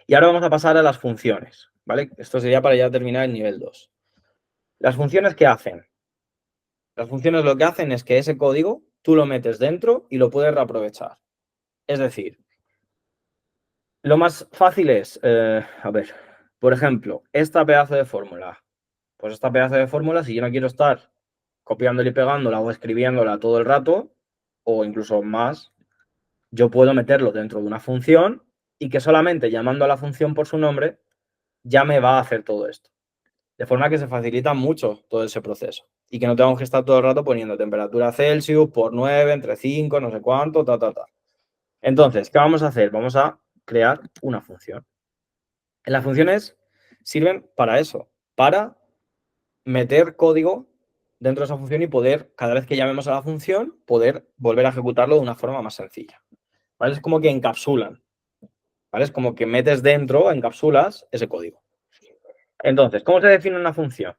Y ahora vamos a pasar a las funciones, ¿vale? Esto sería para ya terminar el nivel 2. Las funciones, ¿qué hacen? Las funciones lo que hacen es que ese código tú lo metes dentro y lo puedes reaprovechar. Es decir, lo más fácil es, a ver, por ejemplo, esta pedazo de fórmula. Pues esta pedazo de fórmula, si yo no quiero estar copiándola y pegándola o escribiéndola todo el rato, o incluso más, yo puedo meterlo dentro de una función y que solamente llamando a la función por su nombre ya me va a hacer todo esto. De forma que se facilita mucho todo ese proceso y que no tengo que estar todo el rato poniendo temperatura Celsius por 9, entre 5, no sé cuánto, ta. Entonces, ¿qué vamos a hacer? Vamos a crear una función. Las funciones sirven para eso, para meter código dentro de esa función y poder, cada vez que llamemos a la función, poder volver a ejecutarlo de una forma más sencilla. ¿Vale? Es como que encapsulan, ¿vale? Es como que metes dentro, encapsulas ese código. Entonces, ¿cómo se define una función?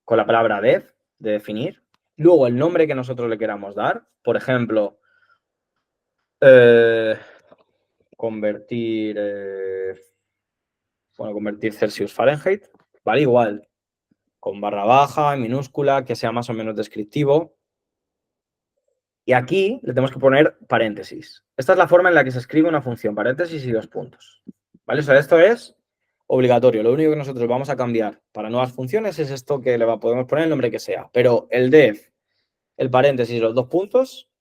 Con la palabra def, de definir. Luego el nombre que nosotros le queramos dar. Por ejemplo, convertir Celsius Fahrenheit. Vale, igual. Con barra baja, en minúscula, que sea más o menos descriptivo. Y aquí le tenemos que poner paréntesis. Esta es la forma en la que se escribe una función, paréntesis y 2 puntos. ¿Vale? O sea, esto es obligatorio. Lo único que nosotros vamos a cambiar para nuevas funciones es esto que podemos poner el nombre que sea. Pero el def, el paréntesis y los 2 puntos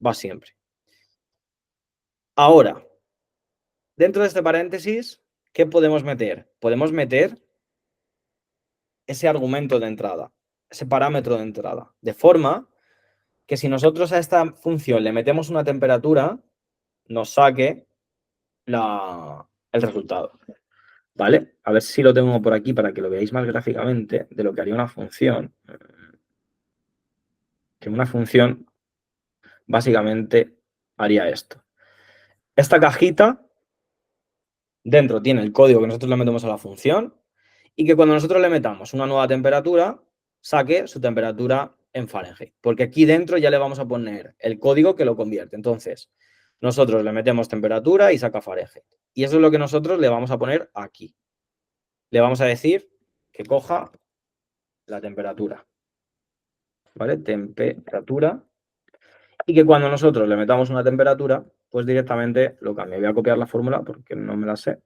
va siempre. Ahora, dentro de este paréntesis, ¿qué podemos meter? Podemos meter ese argumento de entrada, ese parámetro de entrada, de forma que si nosotros a esta función le metemos una temperatura, nos saque el resultado. ¿Vale? A ver si lo tengo por aquí para que lo veáis más gráficamente de lo que haría una función. Que una función básicamente haría esto. Esta cajita dentro tiene el código que nosotros le metemos a la función y que cuando nosotros le metamos una nueva temperatura, saque su temperatura en Fahrenheit. Porque aquí dentro ya le vamos a poner el código que lo convierte. Entonces, nosotros le metemos temperatura y saca Fahrenheit. Y eso es lo que nosotros le vamos a poner aquí. Le vamos a decir que coja la temperatura. ¿Vale? Temperatura. Y que cuando nosotros le metamos una temperatura, pues directamente lo cambie. Voy a copiar la fórmula porque no me la sé.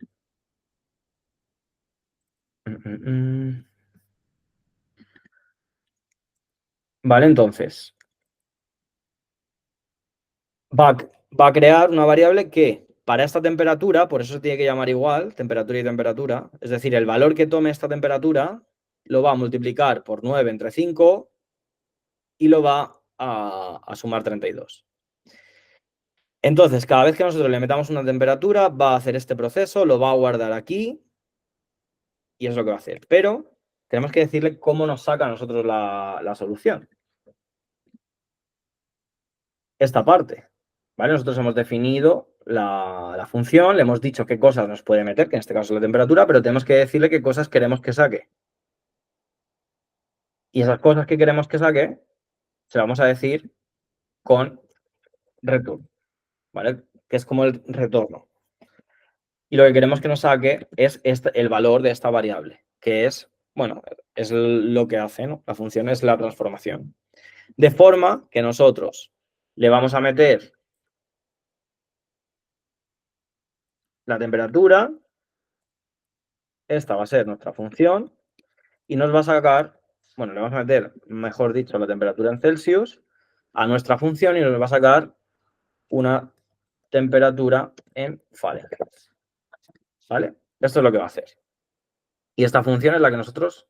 Vale, entonces va a crear una variable que para esta temperatura, por eso se tiene que llamar igual, temperatura y temperatura, es decir, el valor que tome esta temperatura lo va a multiplicar por 9 entre 5 y lo va a sumar 32. Entonces, cada vez que nosotros le metamos una temperatura, va a hacer este proceso, lo va a guardar aquí y es lo que va a hacer. Pero tenemos que decirle cómo nos saca a nosotros la solución. Esta parte. ¿Vale? Nosotros hemos definido la función, le hemos dicho qué cosas nos puede meter, que en este caso es la temperatura, pero tenemos que decirle qué cosas queremos que saque. Y esas cosas que queremos que saque, se las vamos a decir con return, ¿vale? Que es como el retorno. Y lo que queremos que nos saque es el valor de esta variable, que es, bueno, es lo que hace, ¿no? La función es la transformación. De forma que nosotros le vamos a meter la temperatura, esta va a ser nuestra función, y nos va a sacar, bueno, le vamos a meter, mejor dicho, la temperatura en Celsius a nuestra función y nos va a sacar una temperatura en Fahrenheit. ¿Vale? Esto es lo que va a hacer. Y esta función es la que nosotros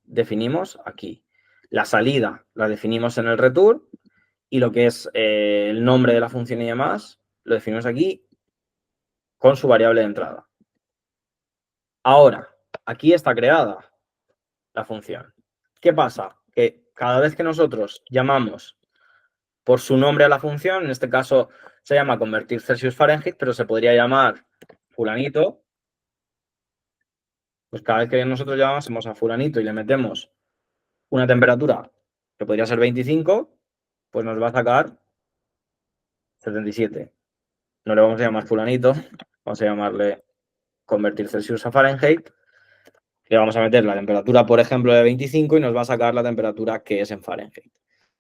definimos aquí. La salida la definimos en el return y lo que es el nombre de la función y demás lo definimos aquí con su variable de entrada. Ahora, aquí está creada la función. ¿Qué pasa? Que cada vez que nosotros llamamos por su nombre a la función, en este caso se llama convertir Celsius Fahrenheit, pero se podría llamar fulanito. Pues cada vez que nosotros llamásemos a fulanito y le metemos una temperatura que podría ser 25, pues nos va a sacar 77. No le vamos a llamar fulanito, vamos a llamarle convertir Celsius a Fahrenheit, le vamos a meter la temperatura, por ejemplo, de 25 y nos va a sacar la temperatura que es en Fahrenheit.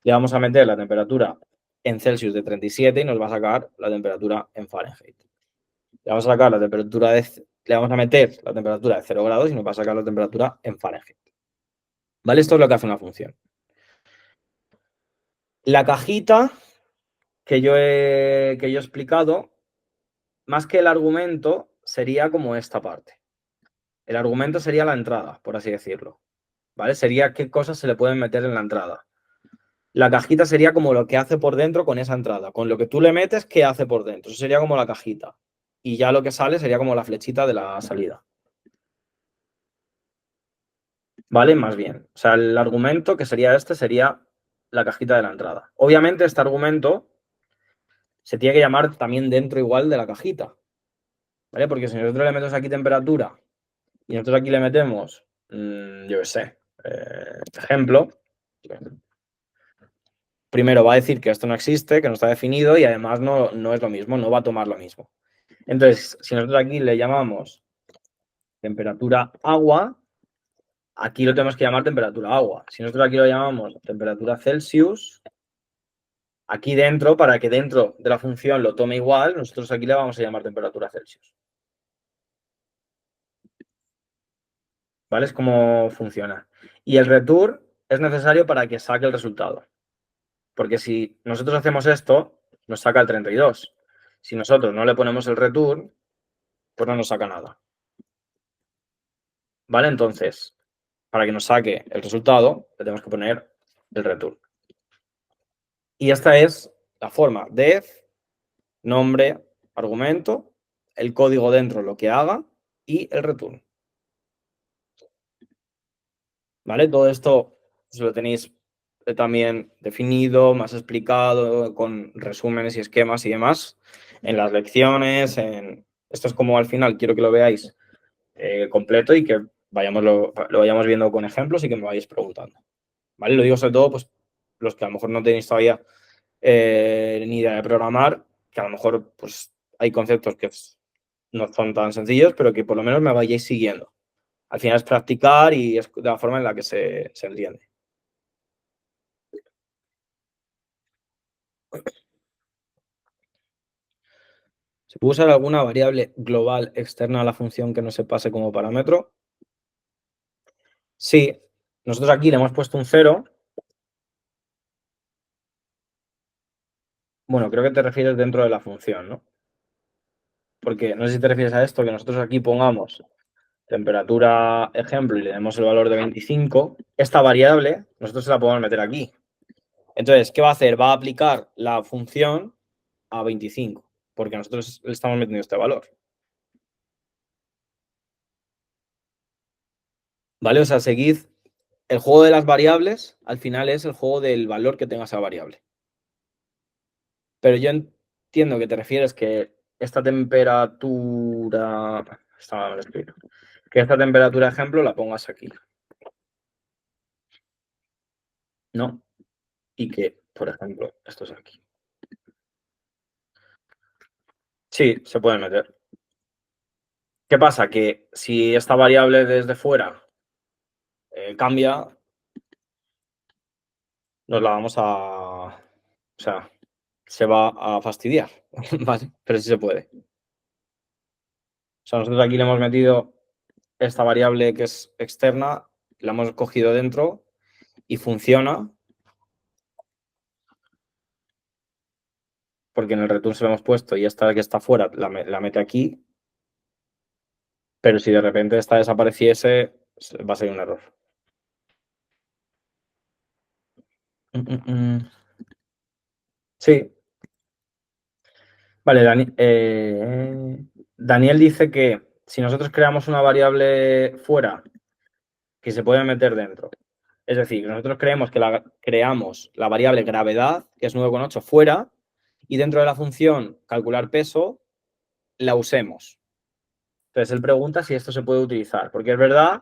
Le vamos a meter la temperatura en Celsius de 37 y nos va a sacar la temperatura en Fahrenheit. Le vamos a sacar la temperatura le vamos a meter la temperatura de 0 grados y nos va a sacar la temperatura en Fahrenheit. ¿Vale? Esto es lo que hace una función. La cajita que yo he explicado, más que el argumento, sería como esta parte. El argumento sería la entrada, por así decirlo. ¿Vale? Sería qué cosas se le pueden meter en la entrada. La cajita sería como lo que hace por dentro con esa entrada. Con lo que tú le metes, ¿qué hace por dentro? Eso sería como la cajita. Y ya lo que sale sería como la flechita de la salida. ¿Vale? Más bien. O sea, el argumento que sería este sería la cajita de la entrada. Obviamente este argumento se tiene que llamar también dentro igual de la cajita. ¿Vale? Porque si nosotros le metemos aquí temperatura y nosotros aquí le metemos, yo qué sé, ejemplo, primero va a decir que esto no existe, que no está definido y además no es lo mismo, no va a tomar lo mismo. Entonces, si nosotros aquí le llamamos temperatura agua, aquí lo tenemos que llamar temperatura agua. Si nosotros aquí lo llamamos temperatura Celsius, aquí dentro, para que dentro de la función lo tome igual, nosotros aquí le vamos a llamar temperatura Celsius. ¿Vale? Es como funciona. Y el return es necesario para que saque el resultado. Porque si nosotros hacemos esto, nos saca el 32. Si nosotros no le ponemos el return, pues no nos saca nada. ¿Vale? Entonces, para que nos saque el resultado, le tenemos que poner el return. Y esta es la forma: def, nombre, argumento, el código dentro, lo que haga, y el return. ¿Vale? Todo esto lo tenéis también definido, más explicado, con resúmenes y esquemas y demás, en las lecciones. Esto es como al final, quiero que lo veáis completo y que lo vayamos viendo con ejemplos y que me vayáis preguntando. ¿Vale? Lo digo sobre todo, pues, los que a lo mejor no tenéis todavía ni idea de programar, que a lo mejor pues, hay conceptos que no son tan sencillos, pero que por lo menos me vayáis siguiendo. Al final es practicar y es de la forma en la que se entiende. ¿Se puede usar alguna variable global externa a la función que no se pase como parámetro? Sí. Nosotros aquí le hemos puesto un 0. Bueno, creo que te refieres dentro de la función, ¿no? Porque no sé si te refieres a esto, que nosotros aquí pongamos temperatura ejemplo y le demos el valor de 25. Esta variable nosotros se la podemos meter aquí. Entonces, ¿qué va a hacer? Va a aplicar la función a 25, porque nosotros le estamos metiendo este valor. ¿Vale? O sea, seguid. El juego de las variables, al final es el juego del valor que tenga esa variable. Pero yo entiendo que te refieres que esta temperatura... Está mal escrito. Que esta temperatura, ejemplo, la pongas aquí. ¿No? Y que, por ejemplo, esto es aquí. Sí, se puede meter. ¿Qué pasa? Que si esta variable desde fuera cambia, nos la vamos a... O sea, se va a fastidiar, ¿vale? Pero sí se puede. O sea, nosotros aquí le hemos metido esta variable que es externa, la hemos cogido dentro y funciona porque en el return se lo hemos puesto y esta que está fuera la mete aquí, pero si de repente esta desapareciese, va a ser un error. Sí. Vale, Daniel dice que si nosotros creamos una variable fuera que se puede meter dentro, es decir, nosotros creemos que creamos la variable gravedad, que es 9,8, fuera, y dentro de la función calcular peso, la usemos. Entonces, él pregunta si esto se puede utilizar, porque es verdad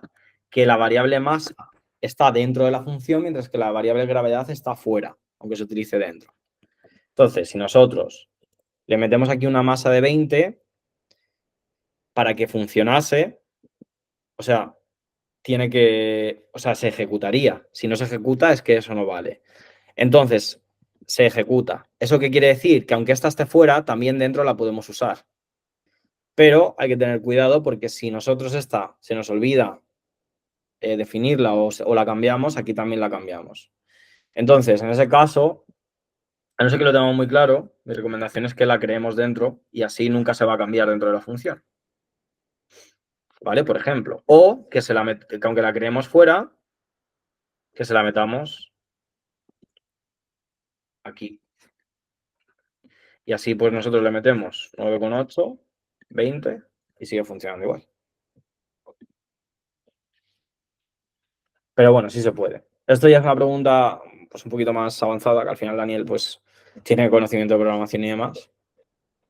que la variable masa está dentro de la función, mientras que la variable gravedad está fuera, aunque se utilice dentro. Entonces, si nosotros le metemos aquí una masa de 20, para que funcionase, o sea, se ejecutaría. Si no se ejecuta, es que eso no vale. Entonces, se ejecuta. ¿Eso qué quiere decir? Que aunque esta esté fuera, también dentro la podemos usar. Pero hay que tener cuidado porque si nosotros esta se nos olvida definirla o la cambiamos, aquí también la cambiamos. Entonces, en ese caso, a no ser que lo tengamos muy claro, mi recomendación es que la creemos dentro y así nunca se va a cambiar dentro de la función. ¿Vale? Por ejemplo. O que aunque la creemos fuera, que se la metamos aquí. Y así pues nosotros le metemos 9,8, 20 y sigue funcionando igual. Pero bueno, sí se puede. Esto ya es una pregunta pues un poquito más avanzada, que al final Daniel pues tiene conocimiento de programación y demás.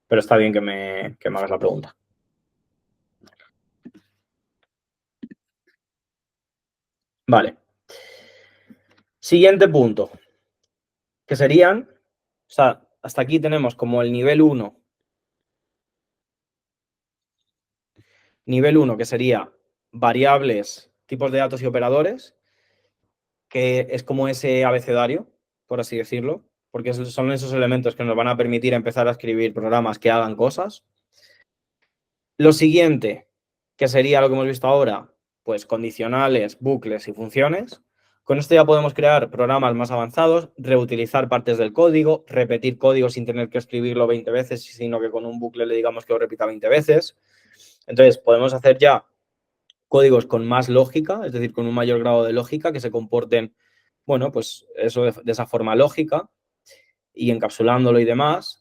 Pero está bien que me hagas la pregunta. Vale. Siguiente punto. Que serían, o sea, hasta aquí tenemos como el nivel 1. Nivel 1, que sería variables, tipos de datos y operadores, que es como ese abecedario, por así decirlo, porque son esos elementos que nos van a permitir empezar a escribir programas que hagan cosas. Lo siguiente, que sería lo que hemos visto ahora, pues condicionales, bucles y funciones. Con esto ya podemos crear programas más avanzados, reutilizar partes del código, repetir código sin tener que escribirlo 20 veces, sino que con un bucle le digamos que lo repita 20 veces. Entonces, podemos hacer ya códigos con más lógica, es decir, con un mayor grado de lógica, que se comporten, bueno, pues eso de esa forma lógica y encapsulándolo y demás.